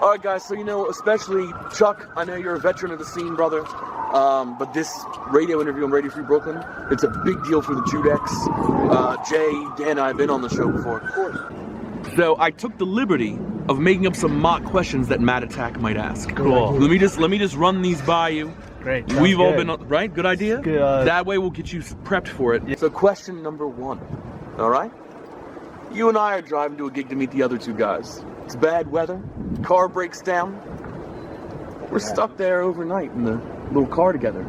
All right, guys, so especially Chuck, I know you're a veteran of the scene, brother, but this radio interview on Radio Free Brooklyn, it's a big deal for the Judex. Jay, Dan, and I have been on the show before. Of course. So I took the liberty of making up some mock questions that Mad Attack might ask. Cool. Let me just run these by you. Great. We've all been on, right? Good idea? Good. That way we'll get you prepped for it. Yeah. So question number 1, all right? You and I are driving to a gig to meet the other 2 guys. It's bad weather, car breaks down. We're stuck there overnight in the little car together.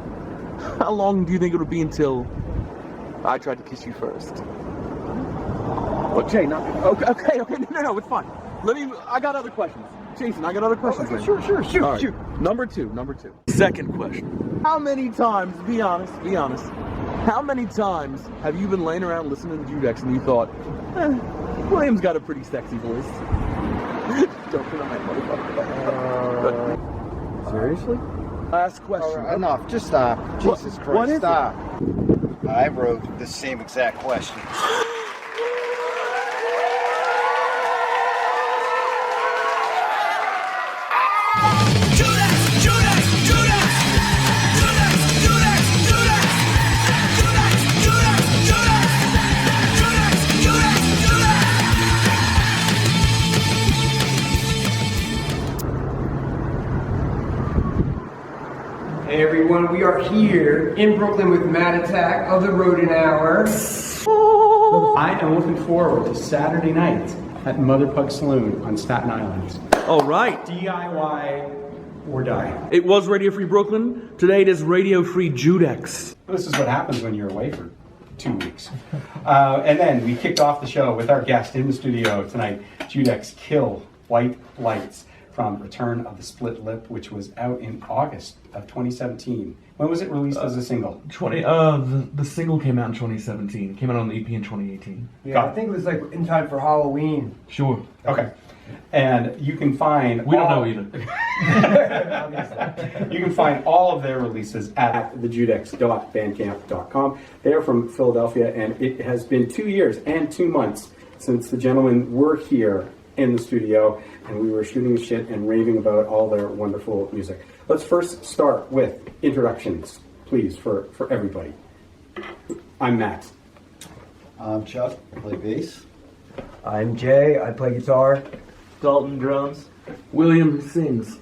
How long do you think it'll be until I tried to kiss you first? Well, Jay, not okay, no, it's fine. I got other questions. Jason, I got other questions. Okay, sure, shoot. Number two. Second question. How many times, be honest, how many times have you been laying around listening to Judex and you thought, William's got a pretty sexy voice? Don't deny it, motherfucker. Seriously? Last question. Right, enough, just stop. Jesus Christ, what is stop. I wrote the same exact question. Hey everyone, we are here in Brooklyn with Mad Attack of the Rodent Hour. I am looking forward to Saturday night at Mother Pug Saloon on Staten Island. All right. DIY or die. It was Radio Free Brooklyn. Today it is Radio Free Judex. This is what happens when you're away for 2 weeks. And then we kicked off the show with our guest in the studio tonight, Judex Kill White Lights from Return of the Split Lip, which was out in August of 2017. When was it released as a single? The single came out in 2017. Came out on the EP in 2018. Yeah, I think it was like in time for Halloween. Sure. Okay. And you can find... We don't know either. You can find all of their releases at thejudex.bandcamp.com. They are from Philadelphia, and it has been 2 years and 2 months since the gentlemen were here in the studio, and we were shooting shit and raving about all their wonderful music. Let's first start with introductions, please, for everybody. I'm Max. I'm Chuck, I play bass. I'm Jay, I play guitar. Dalton drums. William sings.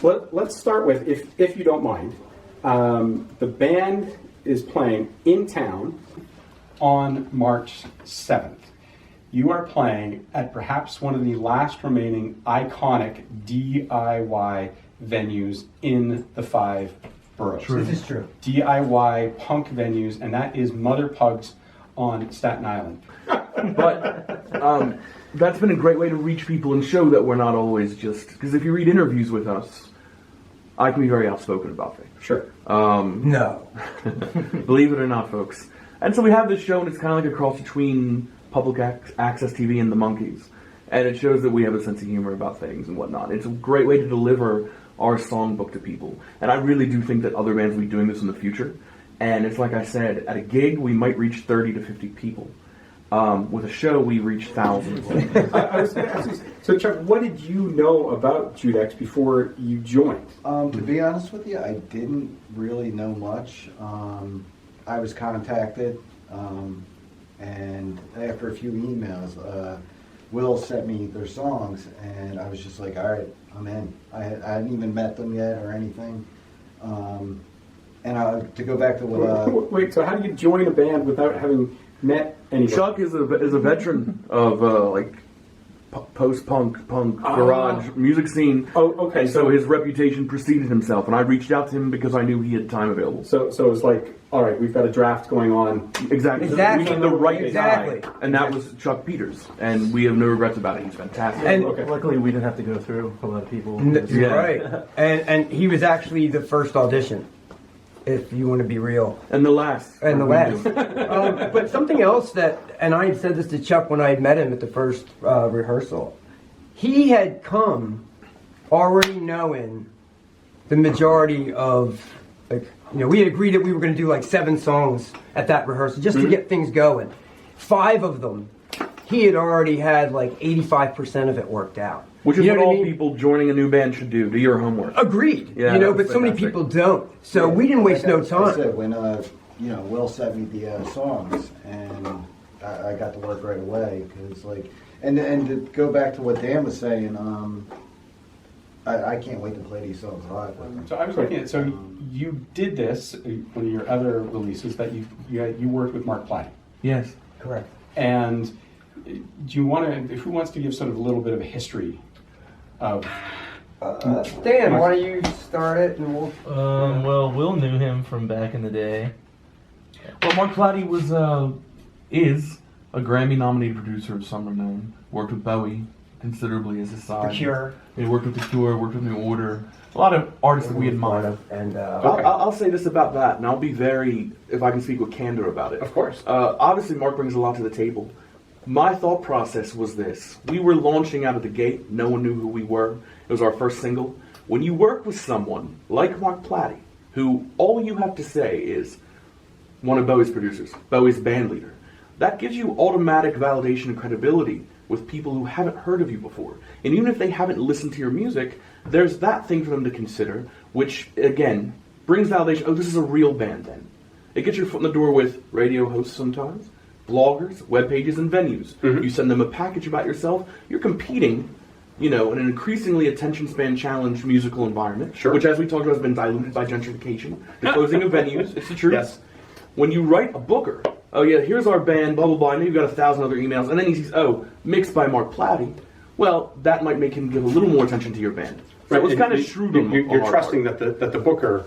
Let's start with, if you don't mind, the band is playing in town on March 7th. You are playing at perhaps one of the last remaining iconic DIY venues in the 5 boroughs. True. This is true. DIY punk venues, and that is Mother Pugs on Staten Island. But that's been a great way to reach people and show that we're not always just... Because if you read interviews with us, I can be very outspoken about things. Sure. No. Believe it or not, folks. And so we have this show, and it's kind of like a cross between public access TV and the Monkees. And it shows that we have a sense of humor about things and whatnot. It's a great way to deliver our songbook to people. And I really do think that other bands will be doing this in the future. And it's like I said, at a gig, we might reach 30 to 50 people. With a show, we reach thousands. I was going to ask you, so Chuck, what did you know about Judex before you joined? To be honest with you, I didn't really know much. I was contacted, and after a few emails, Will sent me their songs, and I was just like, all right, I'm in. I hadn't even met them yet or anything. And to go back to what... Wait, so how do you join a band without having met anybody? Chuck is a veteran of post-punk, garage music scene. Oh, okay. And so his reputation preceded himself, and I reached out to him because I knew he had time available. So it was like, all right, we've got a draft going on. Exactly. Exactly. We need the right Exactly. guy, and that was Chuck Peters, and we have no regrets about it. He's fantastic. And Luckily, we didn't have to go through a lot of people. Yeah. Right. And he was actually the first audition, if you want to be real. And the last. But something else that, and I had said this to Chuck when I had met him at the first rehearsal, he had come already knowing the majority of, like, you know, we had agreed that we were going to do like 7 songs at that rehearsal just to get things going. 5 of them he had already had like 85% of it worked out. Which is You know what I all mean? people joining a new band should do. Do your homework. Agreed. Yeah, you know, that's but so many fantastic. people don't. So we didn't waste no Like I time. said, when Will sent me the songs, and I got to work right away because and to go back to what Dan was saying, I can't wait to play these songs live with him. So I was looking at, so you did this, one of your other releases, that you worked with Mark Platt. Yes. Correct. And do you want to, who wants to give sort of a little bit of a history of... Dan, why don't you start it and we'll... Well, Will knew him from back in the day. Well, Mark Platy is a Grammy-nominated producer of some renown. Worked with Bowie considerably as his side. The Cure. He worked with The Cure, worked with New Order. A lot of artists that we admire. And I'll say this about that, and I'll be very, if I can speak with candor about it. Of course. Obviously, Mark brings a lot to the table. My thought process was this. We were launching out of the gate. No one knew who we were. It was our first single. When you work with someone like Mark Platy, who all you have to say is one of Bowie's producers, Bowie's band leader, that gives you automatic validation and credibility with people who haven't heard of you before. And even if they haven't listened to your music, there's that thing for them to consider, which, again, brings validation. Oh, this is a real band then. It gets your foot in the door with radio hosts sometimes, bloggers, web pages, and venues. Mm-hmm. You send them a package about yourself. You're competing, in an increasingly attention span challenged musical environment, Sure. which, as we talked about, has been diluted by gentrification, the closing of venues. It's the truth. Yes. When you write a booker, oh yeah, here's our band, blah, blah, blah, I know you've got 1,000 other emails, and then he sees, oh, mixed by Mark Platy, well, that might make him give a little more attention to your band. So it was and kind of shrewd on You're our trusting part. that the booker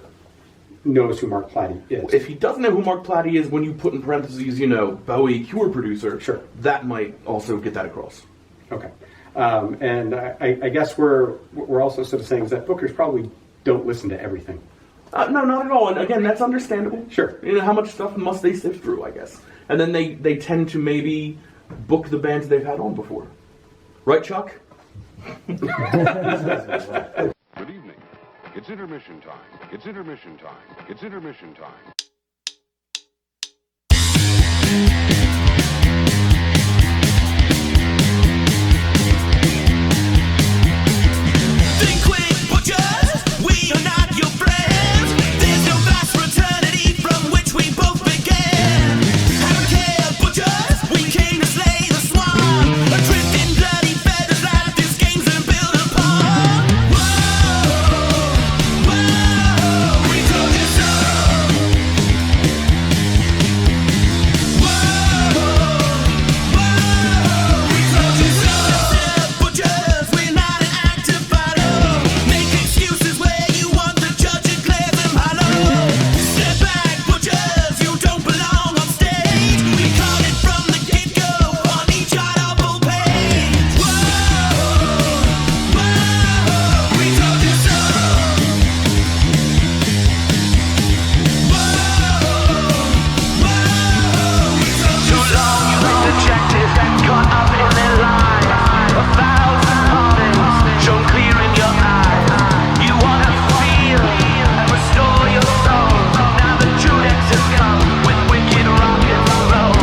knows who Mark Platy is. If he doesn't know who Mark Platy is, when you put in parentheses, Bowie Cure producer, Sure. that might also get that across. Okay. And I guess we're also sort of saying is that bookers probably don't listen to everything. No, not at all. And again, that's understandable. Sure. How much stuff must they sift through, I guess. And then they tend to maybe book the bands they've had on before. Right, Chuck? Good evening. It's intermission time. It's intermission time. It's intermission time. Think quick, butchers, we are not your friends. There's no vast fraternity from which we both began. I don't care, butchers, we came to slay the swan. Adrift in bloody feathers like this game's been built upon. Whoa, whoa, we told you so. Whoa, whoa, we told you so. Butchers, we're not an active battle. Make excuses where you want the judge to declare them hollow. Step back, butchers, you don't belong on stage. We called it from the get-go on each audible page. Whoa, whoa, we told you so. Whoa, whoa, we told you so. Too long you've been dejected and caught up in their lies. 1,000 pardons shown clear in your eyes. You wanna feel and restore your soul. Now the Judex has come with wicked rock and roll.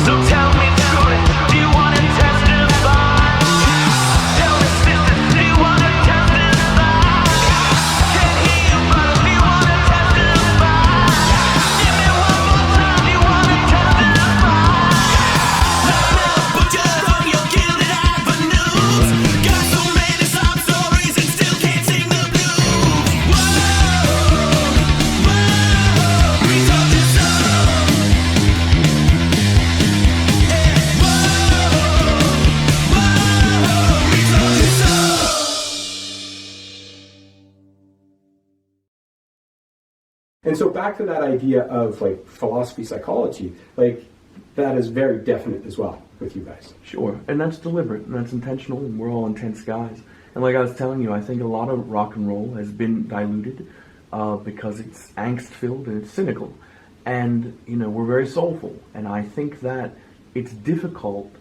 So tell me truly, do you wanna testify? Tell me sisters, do you wanna testify? Can't hear you, but do you wanna testify? Give me one more time, do you wanna testify? Butchers on your gilded avenues. Got so many sob stories and still can't sing the blues. Whoa, whoa, we told you so. Whoa, whoa, we told you so. And so back to that idea of like philosophy, psychology, like that is very definite as well with you guys. Sure, and that's deliberate, and that's intentional, and we're all intense guys. And like I was telling you, I think a lot of rock and roll has been diluted because it's angst-filled and it's cynical. And, we're very soulful, and I think that it's difficult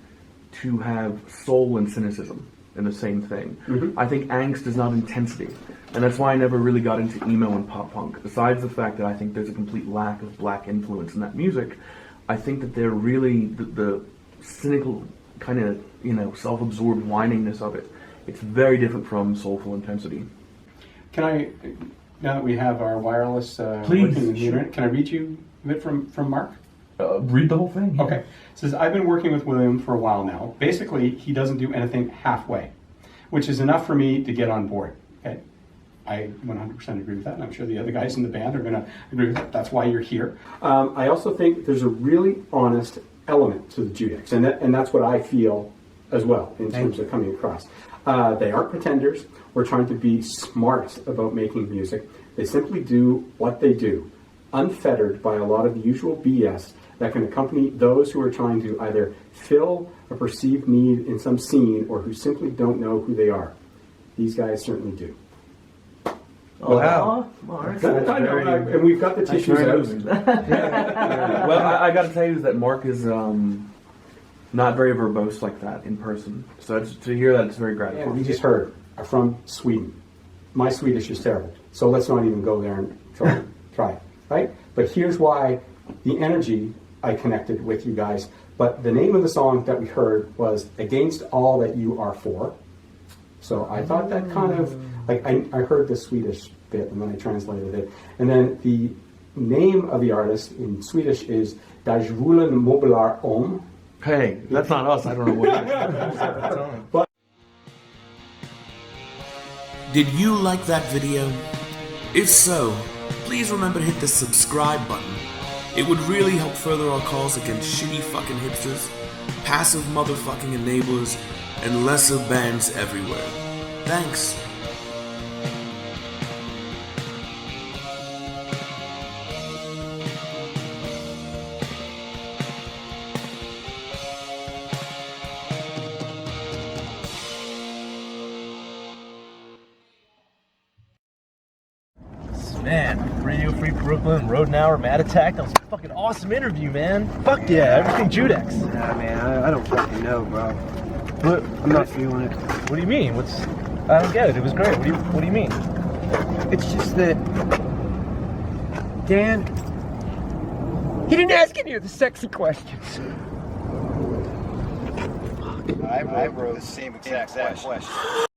to have soul and cynicism in the same thing. I think angst is not intensity, and that's why I never really got into emo and pop punk. Besides the fact that I think there's a complete lack of black influence in that music, I think that they're really the cynical kind of, you know, self-absorbed whiningness of it. It's very different from soulful intensity. Can I, now that we have our wireless Please, working in the sure. internet, can I read you a bit from Mark? Read the whole thing. Yeah. Okay. It says, I've been working with William for a while now. Basically, he doesn't do anything halfway, which is enough for me to get on board. Okay. I 100% agree with that, and I'm sure the other guys in the band are going to agree with that. That's why you're here. I also think there's a really honest element to the Judex, and that's what I feel as well in terms of coming across. They aren't pretenders. We're trying to be smart about making music. They simply do what they do, unfettered by a lot of the usual BS that can accompany those who are trying to either fill a perceived need in some scene or who simply don't know who they are. These guys certainly do. Wow. Mark. I know, and we've got the tissues out. Well, I got to tell you that Mark is not very verbose like that in person. So to hear that, it's very Yeah, gratifying. we just heard are from Sweden. My Swedish is terrible, so let's not even go there and try it, right? But here's why the energy I connected with you guys. But the name of the song that we heard was Against All That You Are For. So I thought that kind of, like, I heard the Swedish bit and then I translated it. And then the name of the artist in Swedish is Das Schwulen Mobilar Om. Hey, that's not us. I don't know what it is. But Did you like that video? If so, please remember to hit the subscribe button. It would really help further our cause against shitty fucking hipsters, passive motherfucking enablers, and lesser bands everywhere. Thanks. Man, Radio Free Brooklyn, Rodent Hour, Mad Attack. That was a fucking awesome interview, man. Fuck yeah, everything Judex. Nah, man, I don't fucking know, bro. What? I'm not feeling it. What do you mean? I don't get it. It was great. What do you mean? It's just that Dan, he didn't ask any of the sexy questions. I wrote the same exact question.